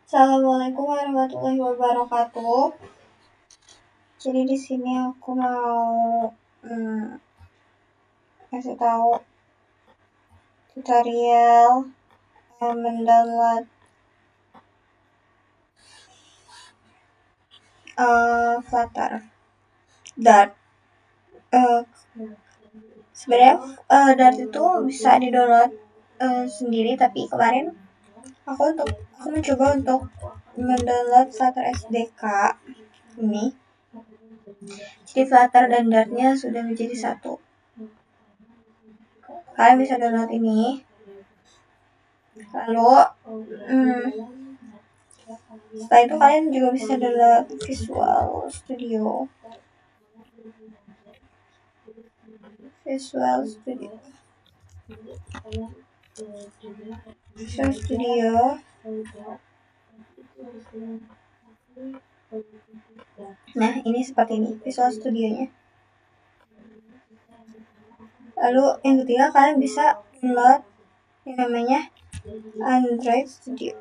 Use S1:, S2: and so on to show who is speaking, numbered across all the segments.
S1: Assalamualaikum warahmatullahi wabarakatuh. Jadi di sini aku mau kasih tahu tutorial mendownload Flutter Dart. Sebenarnya Dart itu bisa di-download sendiri, tapi kemarin aku mencoba untuk mendownload Flutter SDK ini. Jadi Flutter dan Dartnya sudah menjadi satu. Kalian bisa download ini. Lalu setelah itu kalian juga bisa download Visual Studio. Visual Studio. Visual Studio. Nah, ini seperti ini Visual Studionya. Lalu yang ketiga, kalian bisa download yang namanya Android Studio.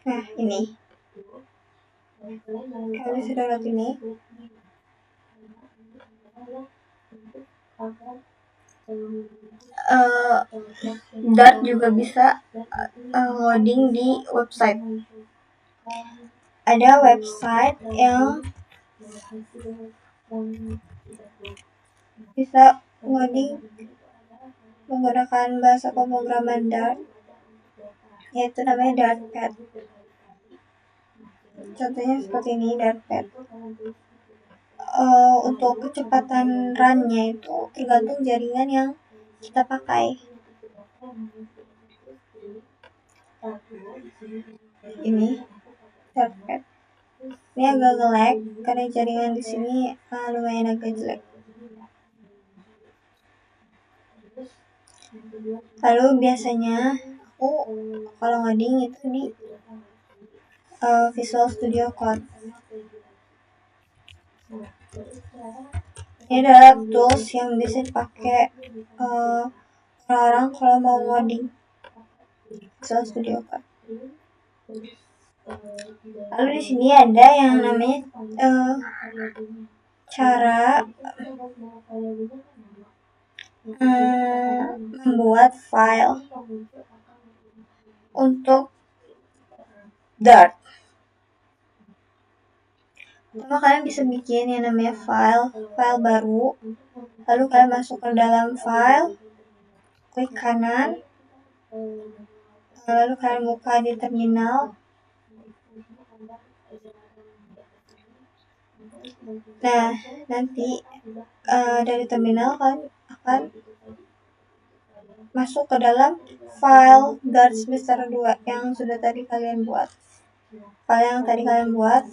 S1: Nah, ini kalian bisa download ini. Dart juga bisa loading di website. Ada website yang bisa loading menggunakan bahasa pemrograman Dart, yaitu namanya Dartpad. Contohnya seperti ini, Dartpad. Untuk kecepatan run-nya itu tergantung jaringan yang kita pakai. Ini Dartpad. Ini agak nge-lag karena jaringan di sini lumayan agak jelek. Lalu biasanya aku kalau ngoding itu di Visual Studio Code. Ini adalah tools yang bisa dipakai orang-orang kalau mau ngoding Visual Studio Code. Lalu di sini ada yang namanya cara membuat file untuk Dart. Pertama kalian bisa bikin yang namanya file baru. Lalu kalian masuk ke dalam file, klik kanan, lalu kalian buka di terminal. Nah, nanti dari terminal kalian akan masuk ke dalam file Dart semester 2 yang sudah tadi kalian buat. File yang tadi kalian buat.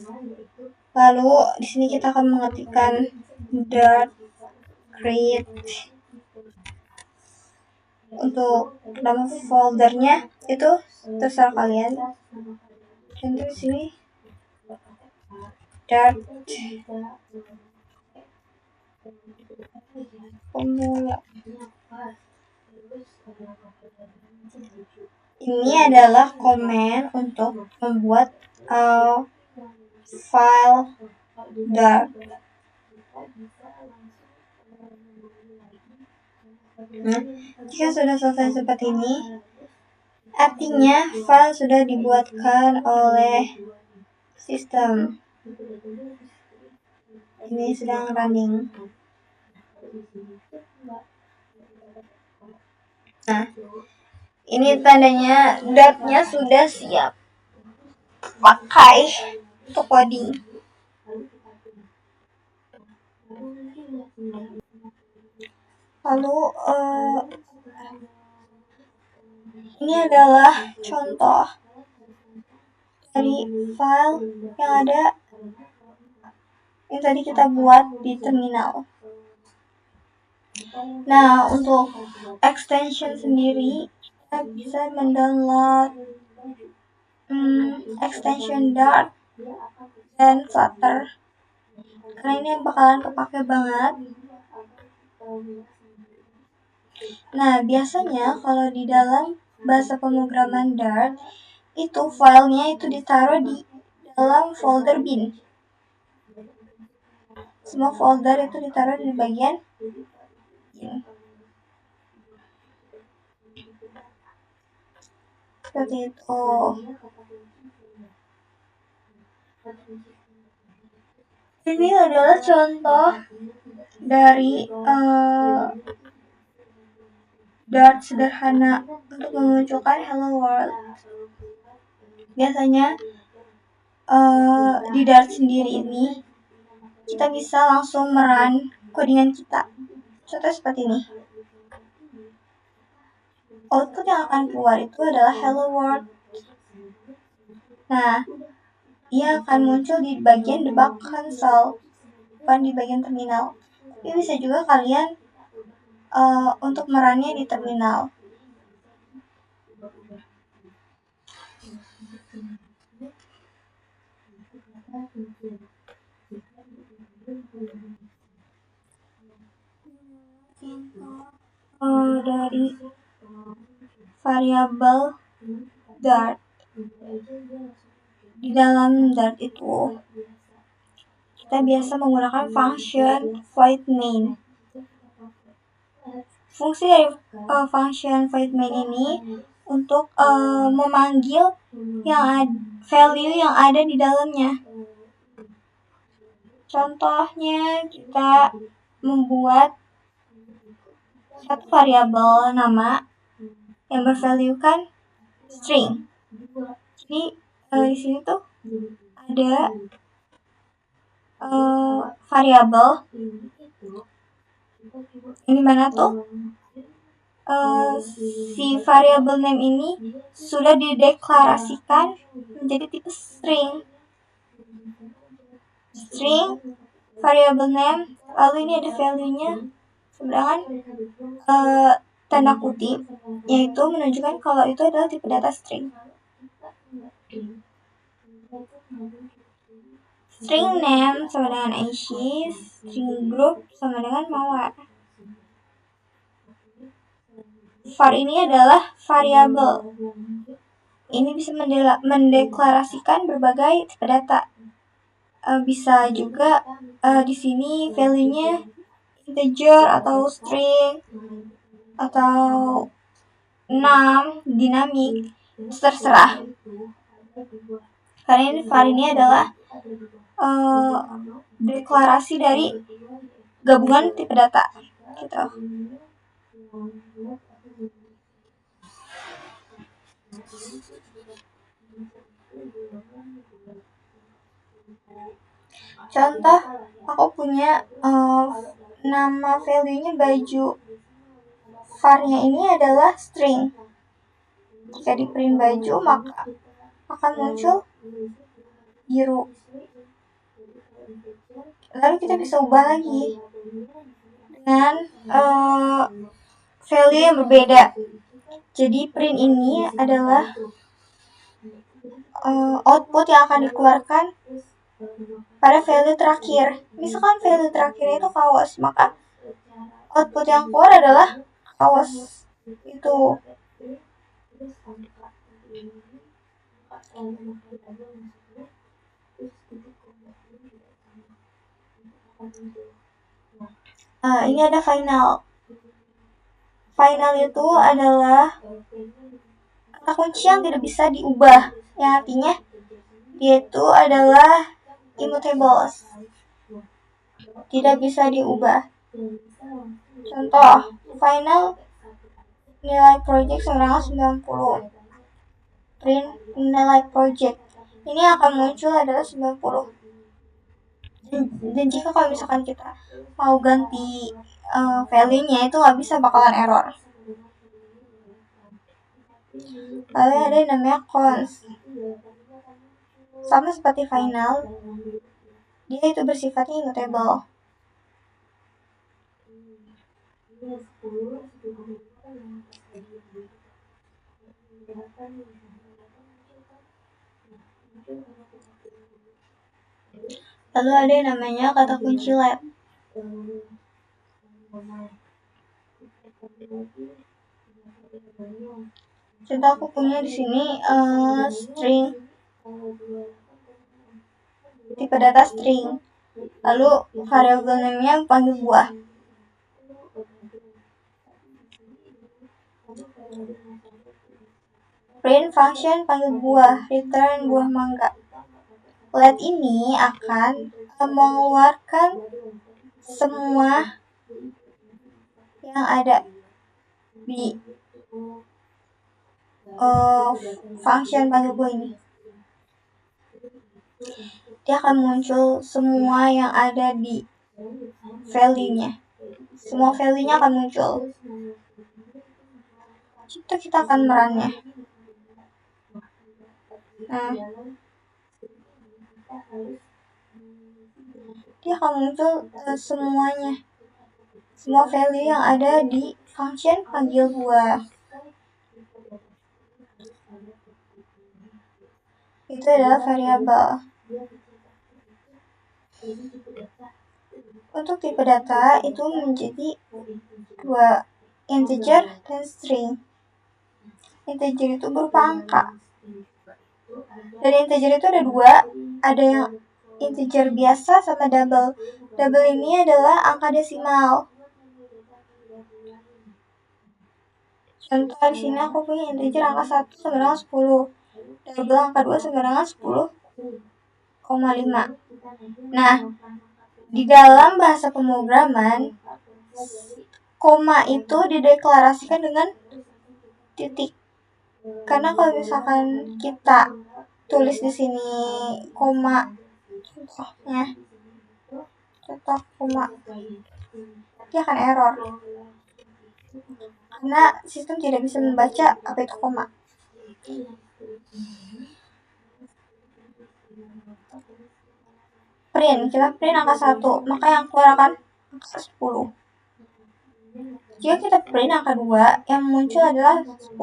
S1: Lalu di sini kita akan mengetikkan Dart create. Untuk nama foldernya itu terserah kalian. Contoh di sini Dart pemula. Ini adalah komen untuk membuat file Dart. Nah, jika sudah selesai seperti ini, artinya file sudah dibuatkan oleh sistem. Ini sedang running. Nah, ini tandanya Dartnya sudah siap pakai untuk coding. Lalu ini adalah contoh dari file yang ada yang tadi kita buat di terminal. Nah, untuk extension sendiri kita bisa mendownload extension Dart dan Flutter karena ini bakalan kepake banget. Nah, biasanya kalau di dalam bahasa pemrograman Dart itu filenya itu ditaruh di dalam folder bin. Semua folder itu ditaruh di bagian bin. Seperti itu. Ini adalah contoh dari Dart sederhana untuk memunculkan Hello World. Biasanya di Dart sendiri ini kita bisa langsung merun codingan kita. Contoh seperti ini. Output yang akan keluar itu adalah Hello World. Nah, ia akan muncul di bagian debug console, bukan di bagian terminal. Tapi bisa juga kalian untuk merunnya di terminal. Dari variabel Dart. Di dalam Dart itu kita biasa menggunakan function void main. Fungsi dari function void main ini untuk memanggil value yang ada di dalamnya. Contohnya kita membuat satu variabel nama yang bervaluekan string. Jadi di sini tuh ada variabel ini mana tuh si variabel name ini sudah dideklarasikan menjadi tipe string variabel name, lalu ini ada value-nya, sedangkan tanda kutip yaitu menunjukkan kalau itu adalah tipe data string. String name sama dengan Ashes, string group sama dengan mawar. Var ini adalah variabel. Ini bisa mendeklarasikan berbagai tipe data. Bisa juga di sini value-nya integer atau string atau 6 dinamik, terserah. Karena var ini adalah deklarasi dari gabungan tipe data gitu. Contoh, aku punya nama value-nya baju. Var-nya ini adalah string. Jika di print baju maka akan muncul biru. Lalu kita bisa ubah lagi dengan value yang berbeda. Jadi print ini adalah output yang akan dikeluarkan pada value terakhir. Misalkan value terakhirnya itu kaos, maka output yang keluar adalah kaos itu. Ini ada final. Final itu adalah kata kunci yang tidak bisa diubah, yang artinya yaitu adalah immutables, tidak bisa diubah. Contoh, final nilai project sama dengan 90. Print nilai project ini akan muncul adalah 90. Dan jika kalau misalkan kita mau ganti value-nya itu nggak bisa, bakalan error. Lalu ada yang namanya const. Sama seperti final, dia itu bersifatnya immutable. Lalu ada yang namanya kata kunci lab. Contoh aku punya di sini string, tipe data string, lalu variabel name-nya panggil buah. Print function panggil buah, return buah mangga. Let ini akan mengeluarkan semua yang ada di function panggil buah ini. Dia akan muncul semua yang ada di value-nya. Semua value-nya akan muncul. Itu kita akan merunnya. Nah, dia akan muncul semuanya, semua value yang ada di function panggil buah. Itu adalah variabel. Untuk tipe data itu menjadi dua, integer dan string. Integer itu berupa angka. Dari integer itu ada dua, ada yang integer biasa sama double. Double ini adalah angka desimal. Contoh di sini aku punya integer angka 1 sama dengan 10. Double angka 2 sama dengan 10,5. Nah, di dalam bahasa pemrograman, koma itu dideklarasikan dengan titik. Karena kalau misalkan kita tulis di sini koma, contoh koma, dia akan error karena sistem tidak bisa membaca apa itu koma. Kita print angka 1, maka yang keluar akan angka 10. Jika kita print angka 2, yang muncul adalah 10,5.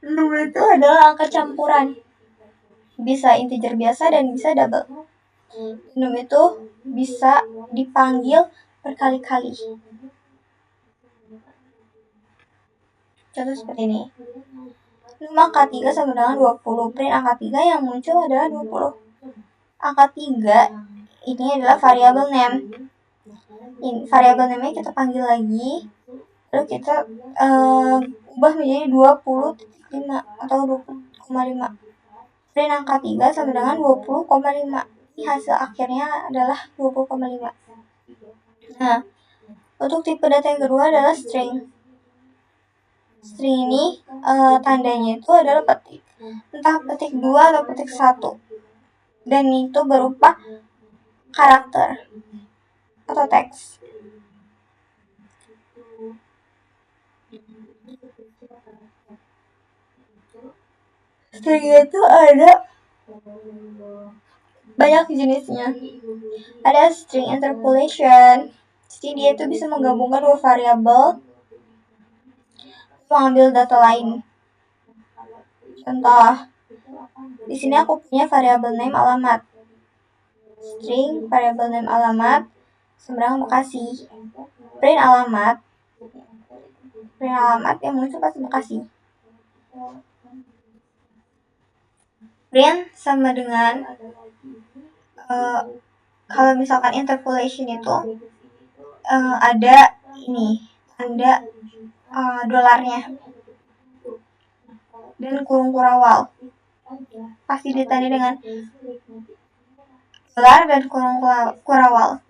S1: Number itu adalah angka campuran. Bisa integer biasa dan bisa double. Number itu bisa dipanggil berkali-kali. Contoh seperti ini. Angka 3 sama dengan 20. Print angka 3, yang muncul adalah 20. Angka 3 ini adalah variabel name. Variabel name-nya kita panggil lagi, lalu kita ubah menjadi 20,5 atau 20,5. Print angka 3 sama dengan 20,5. Hasil akhirnya adalah 20,5. Nah, untuk tipe data yang kedua adalah string. String ini tandanya itu adalah petik. Entah petik 2 atau petik 1. Dan itu berupa karakter atau teks. String itu ada banyak jenisnya. Ada string interpolation. Jadi dia itu bisa menggabungkan dua variabel mengambil data lain. Contoh, di sini aku punya variabel name alamat. String variabel name alamat Semarang Bekasi. Print alamat yang muncul pasti Bekasi. Print sama dengan kalau misalkan interpolation itu ada ini, tanda dolarnya dan kurung kurawal. Pasti ditandai dengan dolar dan kurung kurawal.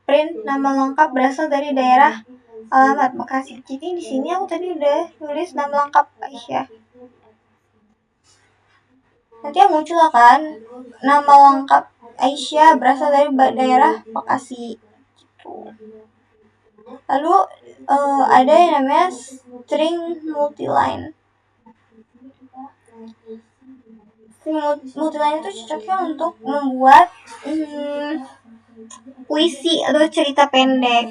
S1: Print nama lengkap berasal dari daerah alamat Bekasi. Jadi di sini aku tadi udah nulis nama lengkap Aisyah. Nanti yang muncul kan nama lengkap Aisyah berasal dari daerah Bekasi. Lalu ada yang namanya string multiline. String multiline itu cocoknya untuk membuat puisi atau cerita pendek.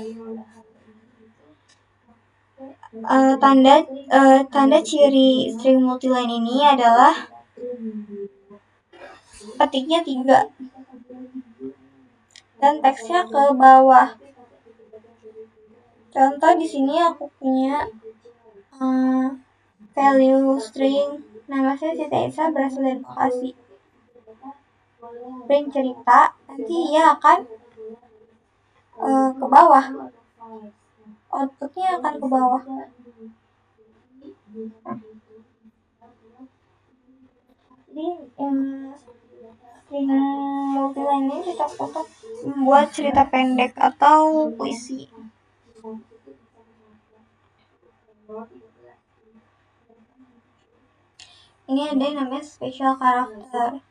S1: Tanda ciri string multiline ini adalah petiknya 3. dan teksnya ke bawah. Contoh di sini aku punya value string nama saya Siti Aisyah berasal dari Bekasi. String cerita, nanti ia akan ke bawah. Outputnya akan ke bawah. Jadi string multiline ini cocok untuk membuat cerita pendek atau puisi. Ini ada yang namanya special character.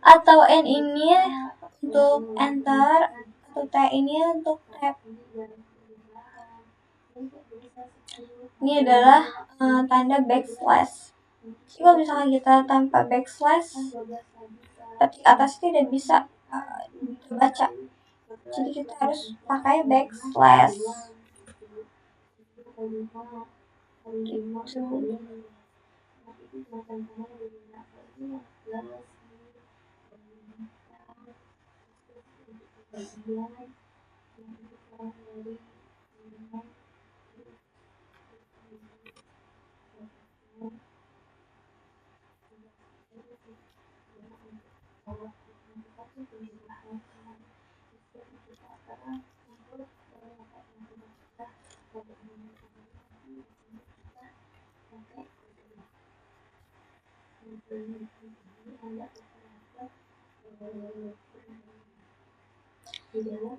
S1: Atau N ini untuk enter, atau T ini untuk tab. Ini adalah tanda backslash. Jadi kalau misalkan kita tanpa backslash, ketik atas tidak bisa terbaca. Jadi kita harus pakai backslash. Gitu.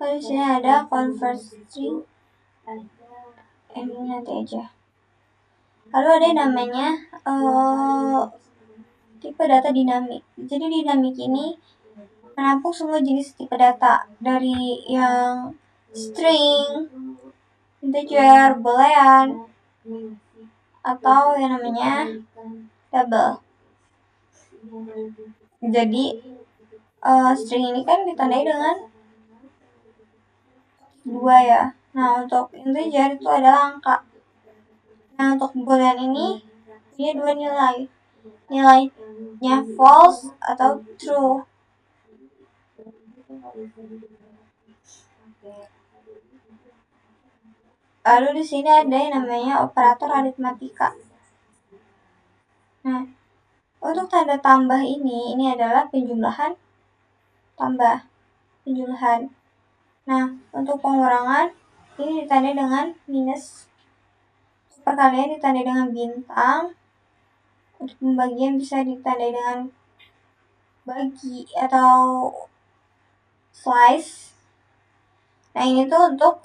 S1: Lalu di sini ada convert string. Ini nanti aja. Lalu ada yang namanya tipe data dinamik. Jadi dinamik ini menampung semua jenis tipe data dari yang string, integer, boolean, atau yang namanya double. Jadi string ini kan ditandai dengan 2 ya. Nah untuk integer itu adalah angka. Nah untuk boolean ini punya 2 nilai. Nilainya false atau true. Lalu di sini ada yang namanya operator aritmatika. Nah, untuk tanda tambah ini adalah penjumlahan tambah, penjumlahan. Nah, untuk pengurangan ini ditandai dengan minus. Perkalian ditandai dengan bintang. Untuk pembagian bisa ditandai dengan bagi atau slice. Nah, ini tuh untuk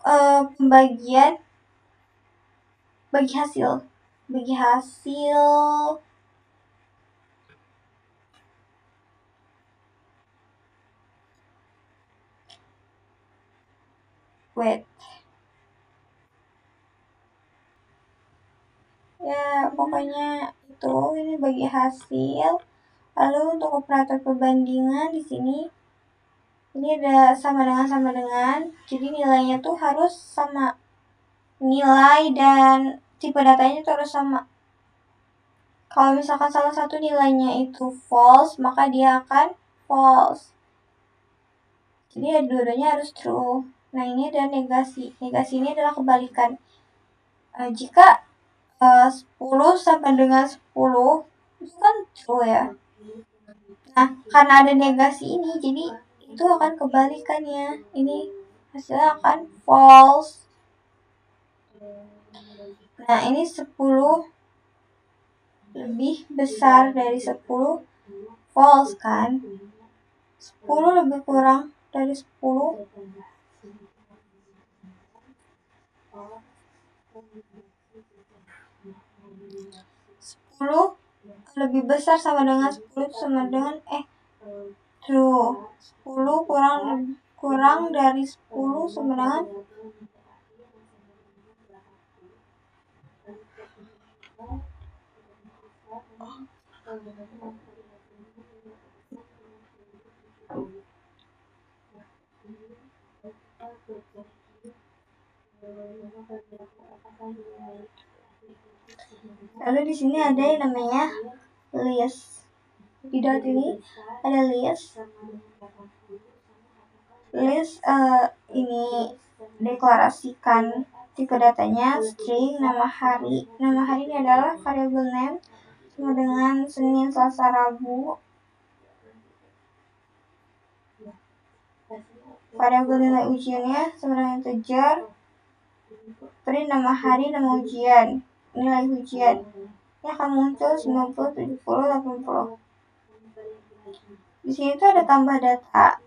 S1: pembagian bagi hasil. Wait. Ya, pokoknya itu ini bagi hasil. Lalu untuk operator perbandingan di sini ini ada sama dengan. Jadi nilainya tuh harus sama. Nilai dan tipe datanya itu harus sama. Kalau misalkan salah satu nilainya itu false, maka dia akan false. Jadi ya dua-duanya harus true. Nah ini ada negasi. Negasi ini adalah kebalikan. Jika 10 sama dengan 10 itu kan true ya. Nah karena ada negasi ini, jadi itu akan kebalikannya. Ini hasilnya akan false. Nah ini 10 lebih besar dari 10 false kan. 10 lebih kurang dari 10 10 lebih besar sama dengan 10 sama dengan true. 10 kurang dari 10 sama dengan lalu di sini ada yang namanya list. Di dot ini ada list. List ini deklarasikan tipe datanya string, nama hari. Nama hari ini adalah variable name sama dengan Senin, Selasa, Rabu. Variabel nilai ujiannya sama dengan integer. Print nama hari, nama ujian, nilai ujian. Ini akan muncul 90, 70, 80. Di sini tuh ada tambah data.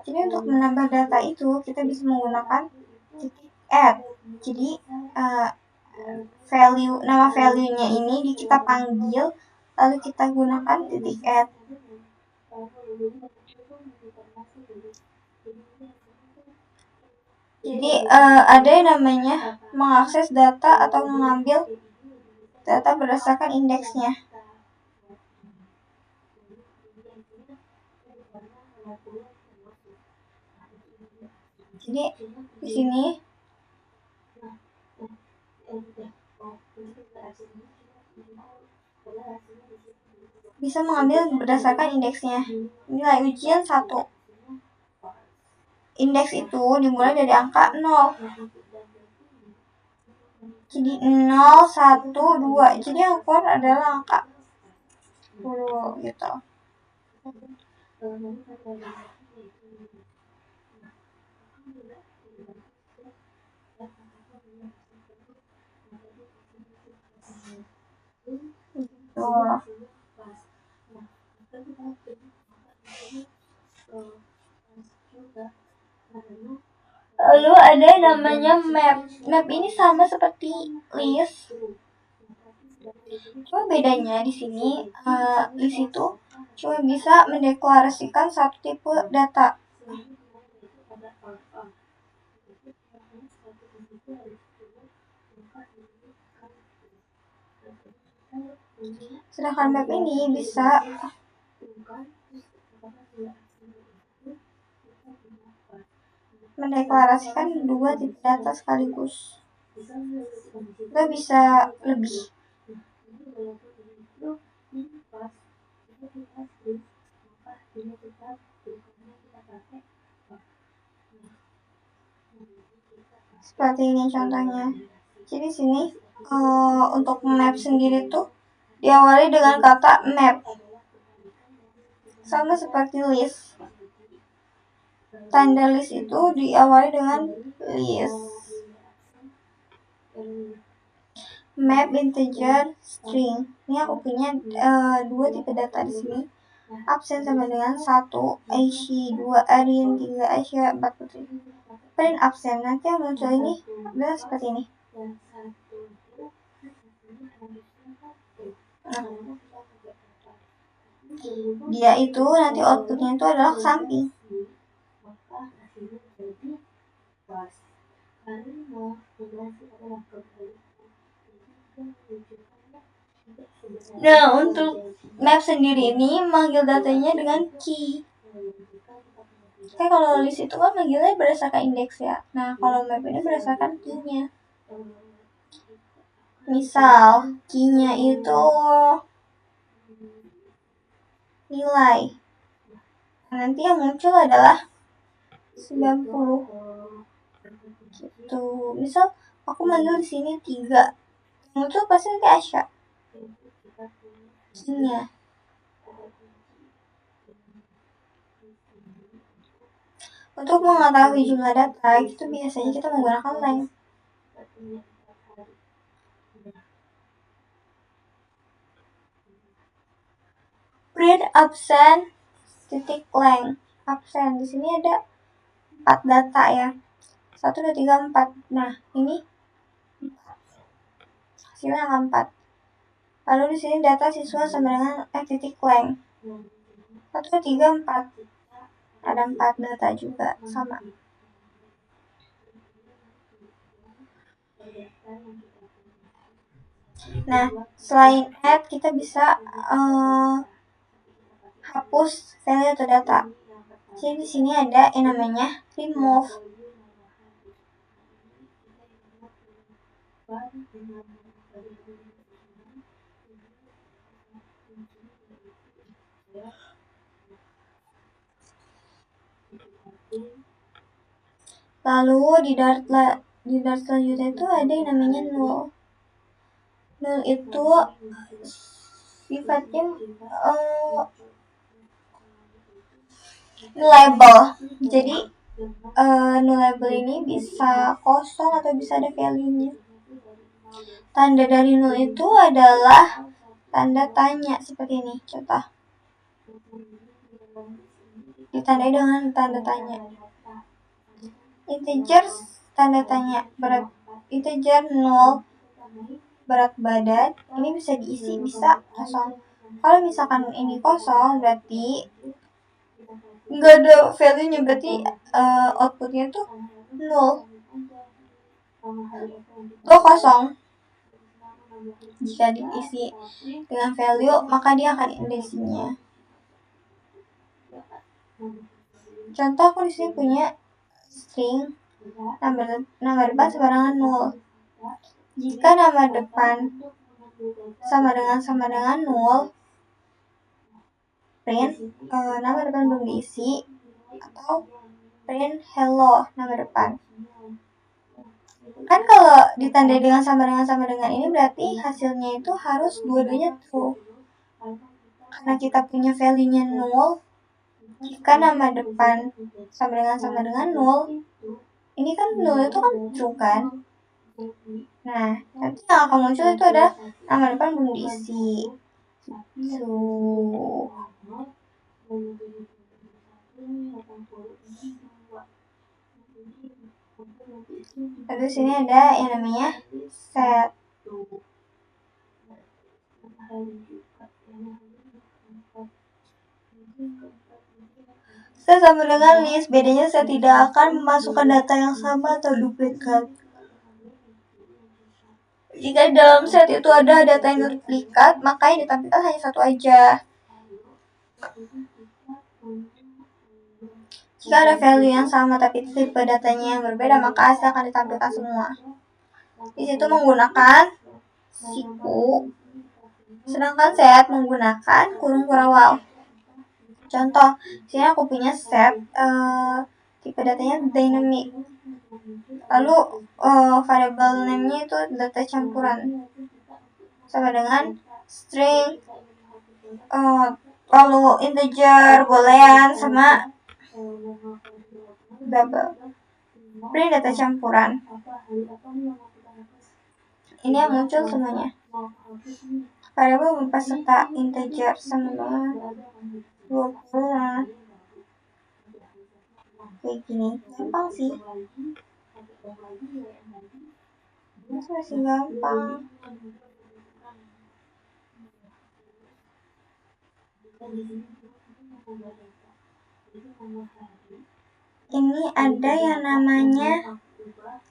S1: Jadi untuk menambah data itu kita bisa menggunakan titik add. Jadi nama value-nya ini kita panggil lalu kita gunakan titik add. Jadi ada yang namanya mengakses data atau mengambil data berdasarkan indeksnya. Jadi di sini bisa mengambil berdasarkan indeksnya. Nilai ujian 1. Indeks itu dimulai dari angka 0. Jadi 0, 1, 2. Jadi yang keluar adalah angka 10 gitu. Lalu ada yang namanya map. Map ini sama seperti list. Cuma bedanya di sini list itu cuma bisa mendeklarasikan satu tipe data. Sedangkan map ini bisa mendeklarasikan 2 tipe data sekaligus. Kita bisa lebih. Seperti ini contohnya. Jadi sini untuk map sendiri tuh diawali dengan kata map. Sama seperti list. Tanda list itu diawali dengan list. Map, integer, string. Ini aku punya 2 tipe data di sini. Absen sama dengan 1, Aishi, 2, Arin, 3, Aisyah, 4, Putri. Print absen. Nanti yang muncul ini adalah seperti ini. Dia itu nanti outputnya itu adalah ke samping. Nah, untuk map sendiri ini manggil datanya dengan key. Kayak kalau list itu kan manggilnya berdasarkan indeks ya. Nah, kalau map ini berdasarkan key-nya. Misal, key-nya itu nilai. Nanti yang muncul adalah 90. Gitu. Misal aku manggil di sini 3. Muncul pasti nanti Asya. Key-nya. Untuk mengetahui jumlah data, itu biasanya kita menggunakan length. Print absen titik length. Absen di sini ada 4 data ya. 1, 2, 3, 4. Nah, ini hasilnya angka 4. Lalu di sini data siswa sama dengan titik length. 1, 2, 3, 4. Ada 4 data juga sama. Nah, selain add kita bisa hapus value atau data. Jadi di sini ada yang namanya remove. Lalu di Dart selanjutnya itu ada yang namanya null. Null itu sifatnya nullable. Jadi nullable ini bisa kosong atau bisa ada value-nya. Tanda dari null itu adalah tanda tanya seperti ini. Contoh. Ditandai dengan tanda tanya. Integer tanda tanya berat integer 0 berat badan ini bisa diisi bisa kosong. Kalau misalkan ini kosong berarti nggak ada value-nya, berarti outputnya tuh 0 atau kosong. Jika diisi dengan value maka dia akan ada isinya. Contoh aku di sini punya string nama depan sama dengan 0. Jika nama depan sama dengan 0, print nama depan belum diisi atau print hello nama depan. Kan kalau ditandai dengan sama dengan ini berarti hasilnya itu harus dua-duanya true. Karena kita punya value-nya 0, jika nama depan sama dengan 0, ini kan 0 itu kan true kan. Nah, nanti yang akan muncul itu ada nama depan belum diisi. Terus sini ada yang namanya set. Set sama dengan list, bedanya saya tidak akan memasukkan data yang sama atau duplikat. Jika dalam set itu ada data yang duplikat, maka yang ditampilkan hanya satu aja. Jika ada value yang sama tapi tipe datanya yang berbeda, maka hasil akan ditampilkan semua. Di situ menggunakan siku, sedangkan set menggunakan kurung kurawal. Contoh, sini aku punya set tipe datanya dynamic. Lalu variable name-nya itu data campuran sama dengan string, lalu integer, boolean sama double. Print data campuran. Ini yang muncul semuanya. Variable berupa serta integer sama dengan 20. Kayak gini, gampang sih. Masih gampang. Ini ada yang namanya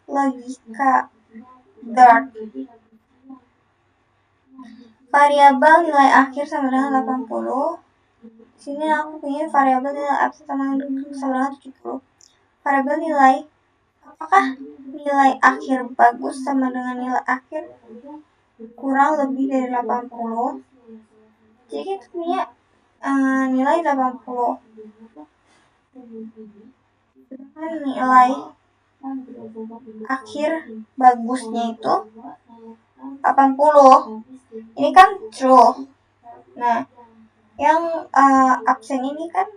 S1: logika Dart. Variabel nilai akhir sama dengan 80. Sini aku punya variabel nilai akhir sama dengan 70. Variabel nilai, apakah nilai akhir bagus sama dengan nilai akhir kurang lebih dari 80? Jadi kita punya nilai 80. Nilai akhir bagusnya itu 80. Ini kan true. Nah, yang absen ini kan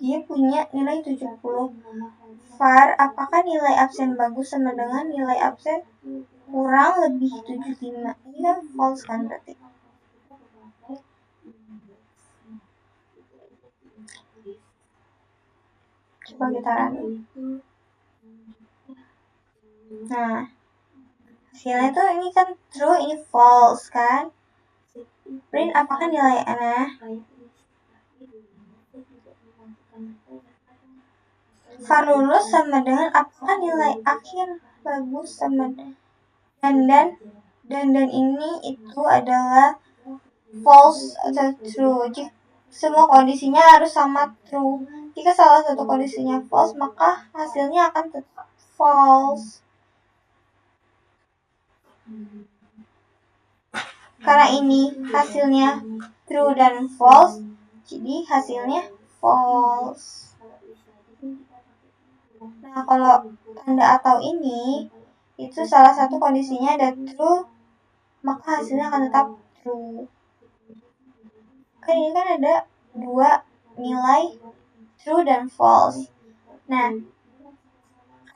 S1: dia punya nilai 70. var apakah nilai absen bagus sama dengan nilai absen kurang lebih 75? Ini kan false kan berarti. Coba kita run. Nah, hasilnya tuh ini kan true, ini false kan. Print apakah nilai nah var lulus sama dengan apakah nilai akhir bagus sama dan ini itu adalah false atau true. Jika semua kondisinya harus sama true. Jika salah satu kondisinya false, maka hasilnya akan tetap false. Karena ini hasilnya true dan false, jadi hasilnya false. Nah, kalau tanda atau ini itu salah satu kondisinya ada true, maka hasilnya akan tetap true. Kan ini kan ada dua nilai true dan false. Nah,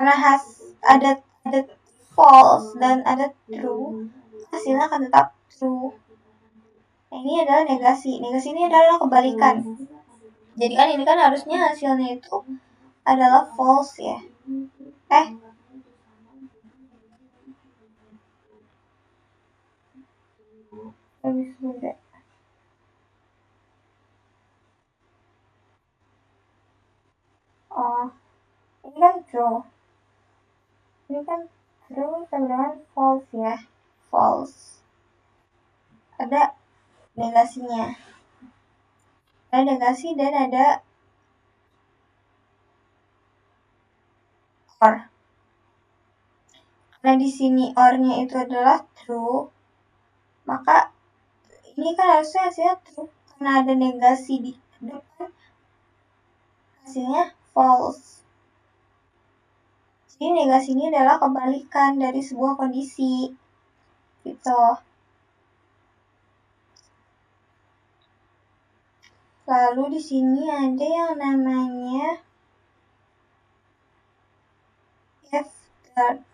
S1: karena ada false dan ada true, hasilnya akan tetap true. Nah, ini adalah negasi. Negasi ini adalah kebalikan. Jadi kan ini kan harusnya hasilnya itu adalah false ya. Lebih mudah. Oh, ini kan true. Ini kan true sama dengan false ya. False. Ada negasinya. Ada negasi dan ada or. Karena di sini or-nya itu adalah true, maka ini kan harusnya hasilnya true. Karena ada negasi di depan, hasilnya false. Jadi negasi ini adalah kebalikan dari sebuah kondisi. Gitu. Lalu di sini ada yang namanya if guard.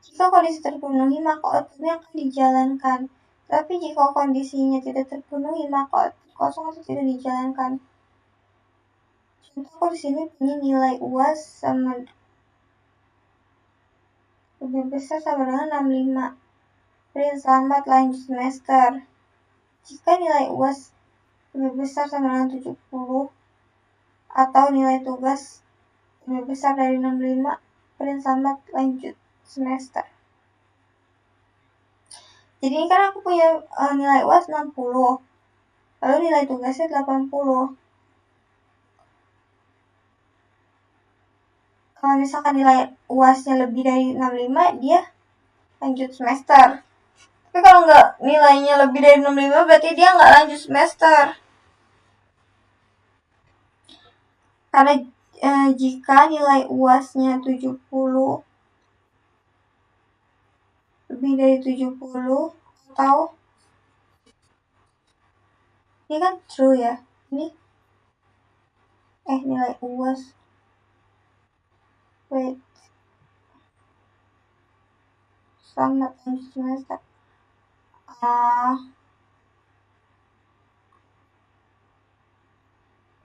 S1: Jika kondisi terpenuhi, maka outputnya akan dijalankan. Tapi jika kondisinya tidak terpenuhi, maka output kosong atau tidak dijalankan. Contoh di sini punya nilai UAS sama lebih besar sama dengan 65. Print selamat lanjut semester. Jika nilai UAS lebih besar sama dengan 70 atau nilai tugas lebih besar dari 65, print selamat lanjut semester. Jadi ini kan aku punya nilai UAS 60, lalu nilai tugasnya 80. Kalau misalkan nilai UASnya lebih dari 65, dia lanjut semester. Tapi kalau nggak nilainya lebih dari 65, berarti dia nggak lanjut semester. Karena jika nilai UASnya 70, lebih dari 70, atau ini kan true ya. Ini nilai UAS. Wait. Selamat lanjut semester.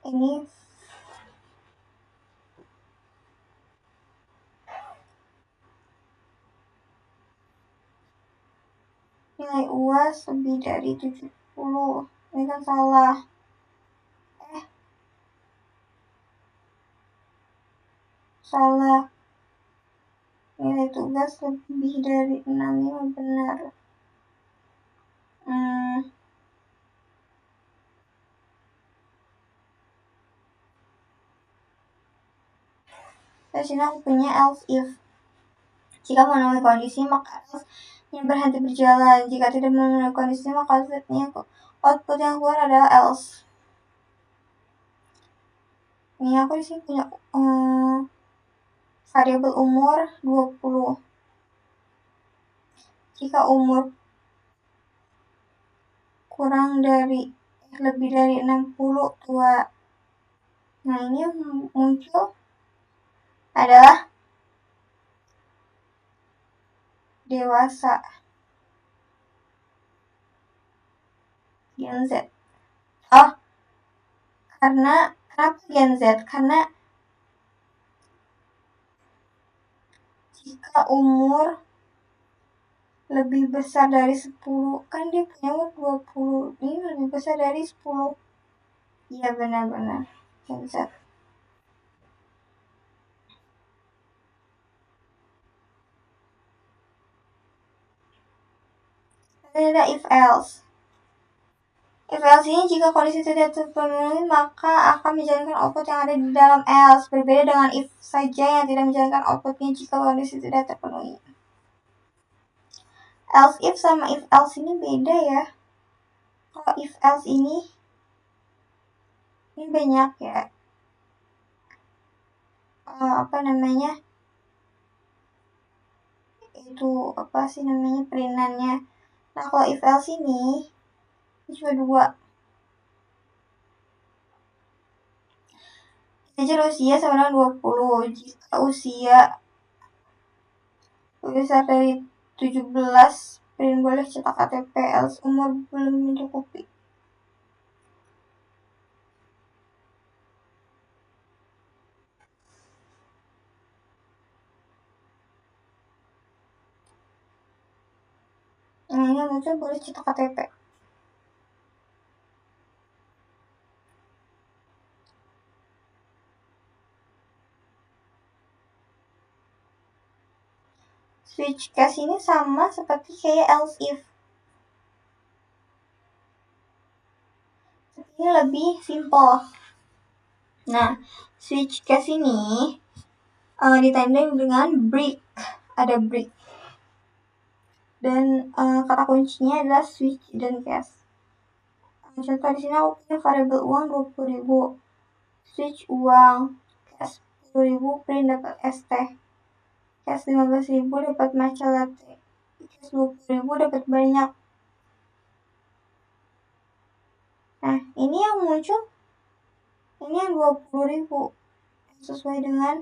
S1: Ini nilai UAS lebih dari 70. Ini kan salah. Salah. Nilai tugas lebih dari 65 benar. Di sini aku punya else if. Jika memenuhi kondisi, maka else-nya berhenti berjalan. Jika tidak memenuhi kondisi, maka output yang keluar adalah else. Ini aku di sini punya variabel umur 20. Jika umur lebih dari 60 tua. Nah, ini yang muncul adalah dewasa. Gen Z. Kenapa Gen Z? Karena jika umur lebih besar dari 10, kan dia punya umur 20, ini lebih besar dari 10. Iya, benar-benar Gen Z. Ada if else. If else ini jika kondisi tidak terpenuhi, maka akan menjalankan output yang ada di dalam else. Berbeda dengan if saja yang tidak menjalankan outputnya jika kondisi tidak terpenuhi. else if sama if else ini beda ya. Kalau if else ini banyak ya. Apa namanya? Itu apa sih namanya perinannya. Nah, kalau if else ini cuma 2. Integer usia sama dengan 20. Jika usia besar dari 17, print boleh cetak KTP, else umur belum mencukupi. Nah, ini muncul boleh cetak KTP. Switch case ini sama seperti kayak else if. Ini lebih simple. Nah, switch case ini ditandai dengan break. Ada break. Dan kata kuncinya adalah switch dan case. Contoh di sini aku punya variabel uang 20.000. Switch uang, cash 10.000, print dapat ST. Cash 15.000 dapat matcha latte. Cash 20.000 dapat banyak. Nah, ini yang muncul, ini yang 20.000 sesuai dengan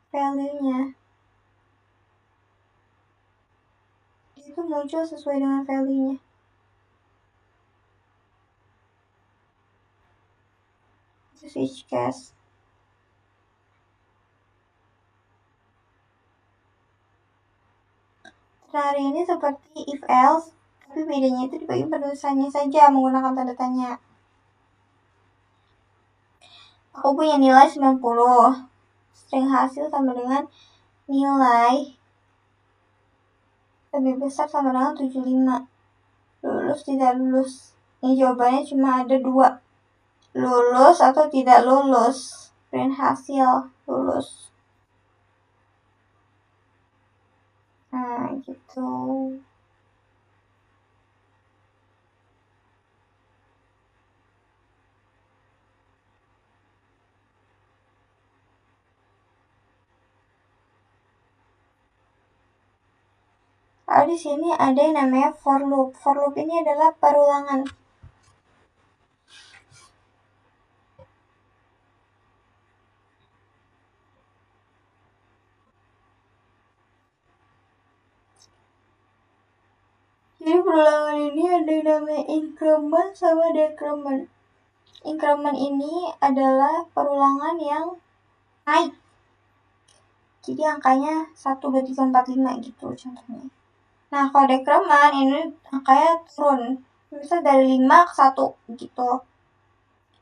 S1: value-nya. Itu muncul sesuai dengan value-nya. Itu switch case. Nah, hari ini seperti if else, tapi bedanya itu di bagian penulisannya saja menggunakan tanda tanya. Aku punya nilai 90. String hasil sama dengan nilai lebih besar sama dengan 75. Lulus tidak lulus. Ini jawabannya cuma ada 2. Lulus atau tidak lulus. Print hasil lulus. Nah, gitu. Lalu di sini ada yang namanya for loop. For loop ini adalah perulangan. Jadi perulangan ini ada yang namanya increment sama decrement. Increment ini adalah perulangan yang naik. Jadi angkanya 1, 2, 3, 4, 5 gitu contohnya. Nah, kalau decrement ini angkanya turun. Misal dari 5 ke 1 gitu.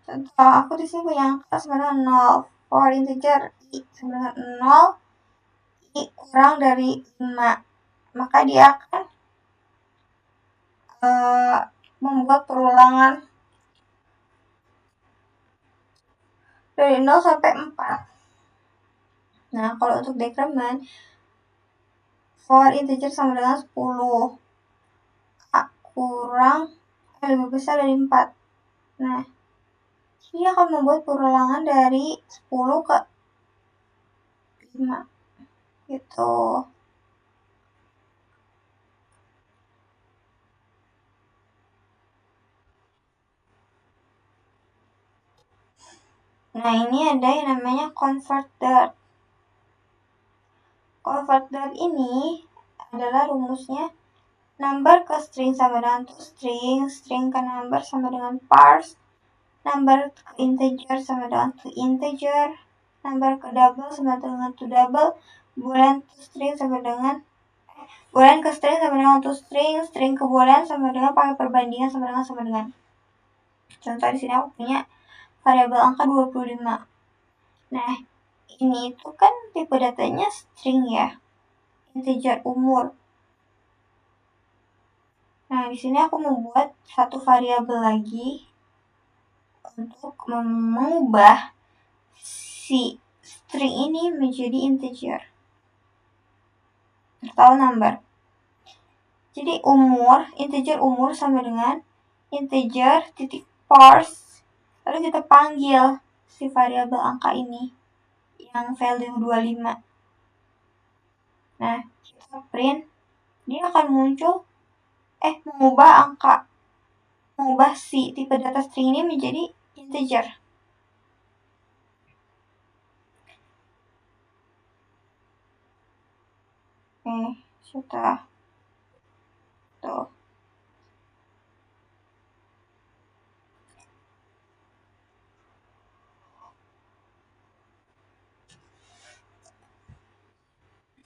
S1: Contoh, aku di sini punya angka sama dengan 0. For integer i sama dengan 0, i kurang dari 5. Maka dia akan membuat perulangan dari 0 sampai 4. Nah, kalau untuk decrement, for integer sama dengan 10. A kurang lebih besar dari 4. Nah, dia akan membuat perulangan dari 10 ke 5. Gitu. Nah, ini ada yang namanya converter. Converter ini adalah rumusnya number ke string sama dengan to string, string ke number sama dengan parse, number ke integer sama dengan to integer, number ke double sama dengan to double, boolean to string sama dengan boolean ke string sama dengan to string, string ke boolean sama dengan pakai perbandingan sama dengan. Contoh di sini aku punya variabel angka 25. Nah, ini itu kan tipe datanya string ya, integer umur. Nah, di sini aku membuat satu variabel lagi untuk mengubah si string ini menjadi integer. atau number. Jadi integer umur sama dengan integer titik parse, lalu kita panggil si variabel angka ini yang value 25. Nah, kita print, dia akan muncul mengubah si tipe data string ini menjadi integer. Sudah tuh.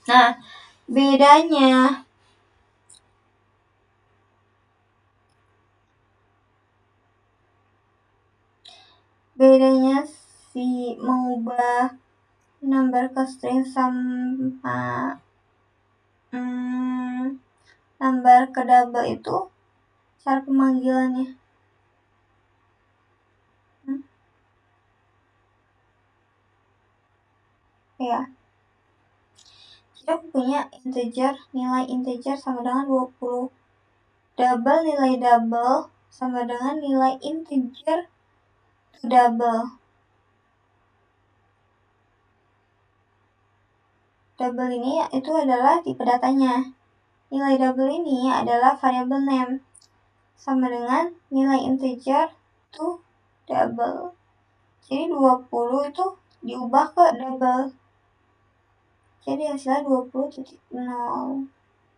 S1: Nah, bedanya si mengubah number ke string sama number ke double itu cara pemanggilannya. Ya. Jadi aku punya nilai integer sama dengan 20. Nilai double sama dengan nilai integer double. Double ini itu adalah tipe datanya. Nilai double ini adalah variable name sama dengan nilai integer to double. Jadi 20 itu diubah ke double. Jadi hasilnya 20.0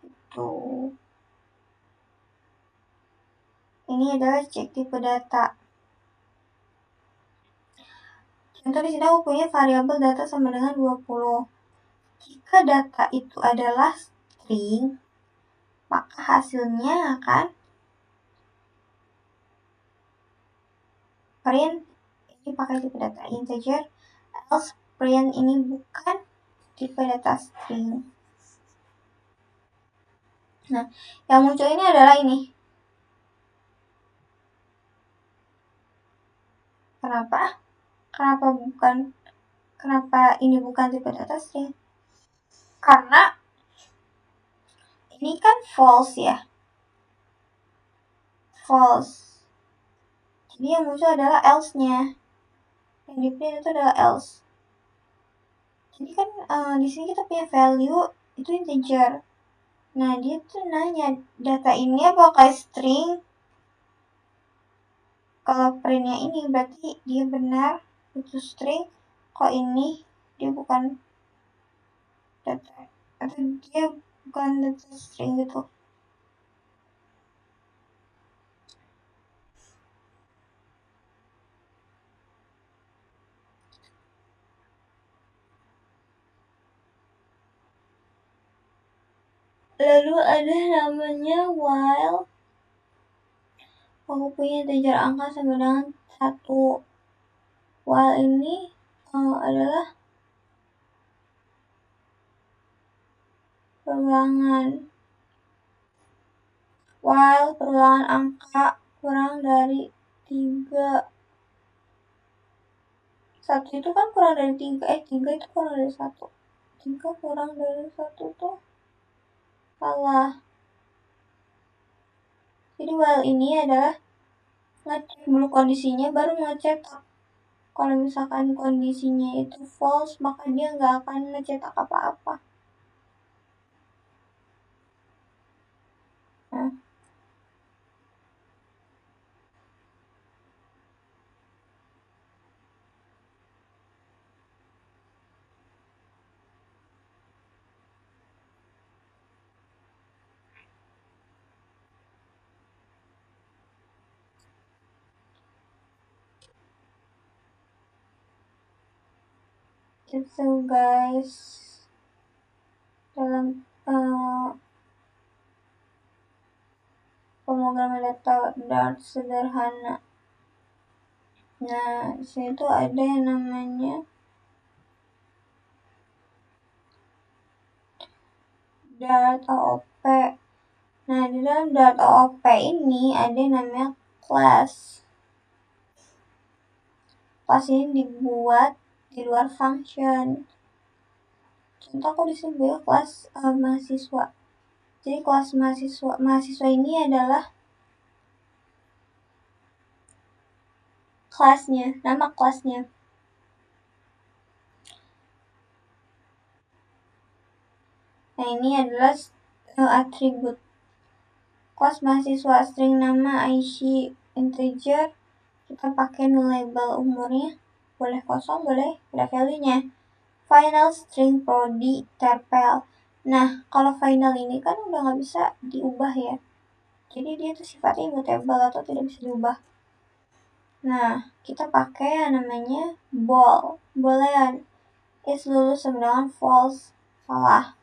S1: itu. Ini adalah cek tipe data. Contoh di sini aku punya variabel data sama dengan 20. Jika data itu adalah string, maka hasilnya akan print ini pakai tipe data integer, else print ini bukan tipe data string. Nah, yang muncul ini adalah ini. Kenapa ini bukan tipe data string? Karena ini kan false ya. False. Jadi yang muncul adalah else-nya. Yang di print itu adalah else. Jadi kan di sini kita punya value itu integer. Nah, dia tuh nanya data ini apakah string? Kalau printnya ini berarti dia benar itu string. Kok ini dia bukan data, atau dia bukan data string gitu. Lalu ada namanya while. Aku punya integer angka sama dengan 1. While ini adalah perulangan. While perulangan angka kurang dari 3. 1 itu kan kurang dari 3. 3 itu kurang dari 1. 3 kurang dari 1 tuh salah. Jadi while ini adalah ngecek dulu kondisinya baru ngecetak. Kalau misalkan kondisinya itu false, maka dia nggak akan ngecetak apa-apa. Nah. Itu guys, dalam pemrograman Dart sederhana. Nah, di sini tuh ada yang namanya Dart OOP. Nah, di dalam Dart OOP ini ada yang namanya class. Class ini dibuat di luar function. contoh aku di sini kelas mahasiswa. Jadi kelas mahasiswa ini adalah kelasnya, nama kelasnya. Nah, ini adalah atribut kelas mahasiswa. String nama IC integer, kita pakai nullable. Umurnya boleh kosong, boleh ada value-nya. Final string prodi terpel. Nah, kalau final ini kan udah nggak bisa diubah ya, jadi dia tuh sifatnya immutable atau tidak bisa diubah. Nah, kita pakai yang namanya bool. Boolean is lulus sama dengan false, salah.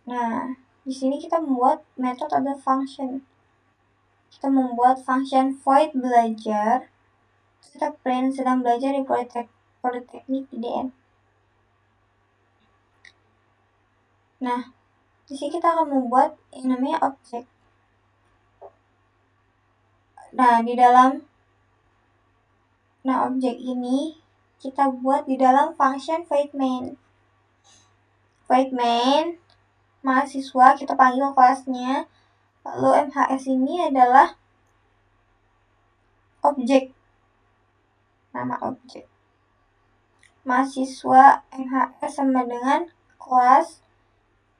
S1: Nah, di sini kita membuat metode ada function. Kita membuat function void belajar. Kita print sedang belajar di Politeknik IDN. Nah, di sini kita akan membuat yang namanya objek. Nah, objek ini kita buat di dalam function void main. Void main mahasiswa, kita panggil kelasnya. Lalu MHS ini adalah objek, nama objek. Mahasiswa MHS sama dengan kelas,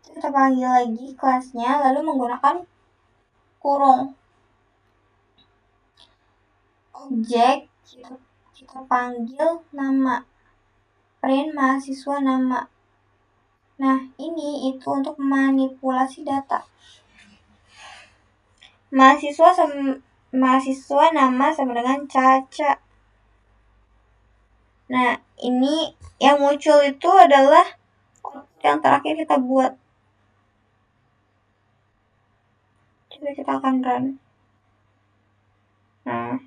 S1: kita panggil lagi kelasnya, lalu menggunakan kurung. Objek kita panggil nama, print mahasiswa nama. Nah, ini itu untuk manipulasi data. Mahasiswa nama sama dengan Caca. Nah, ini yang muncul itu adalah yang terakhir kita buat. Coba kita akan run. Nah,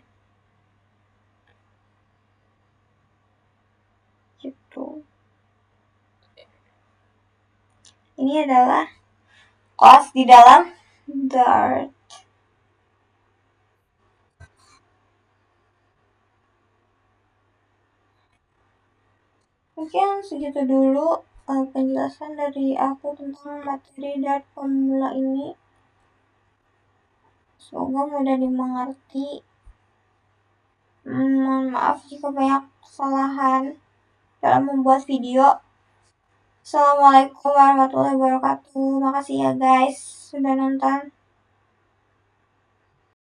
S1: gitu. Ini adalah kelas di dalam Dart. Mungkin segitu dulu penjelasan dari aku tentang materi Dart pemula ini. Semoga mudah dimengerti. Mohon maaf jika banyak kesalahan dalam membuat video. Assalamualaikum warahmatullahi wabarakatuh. Makasih ya guys sudah nonton.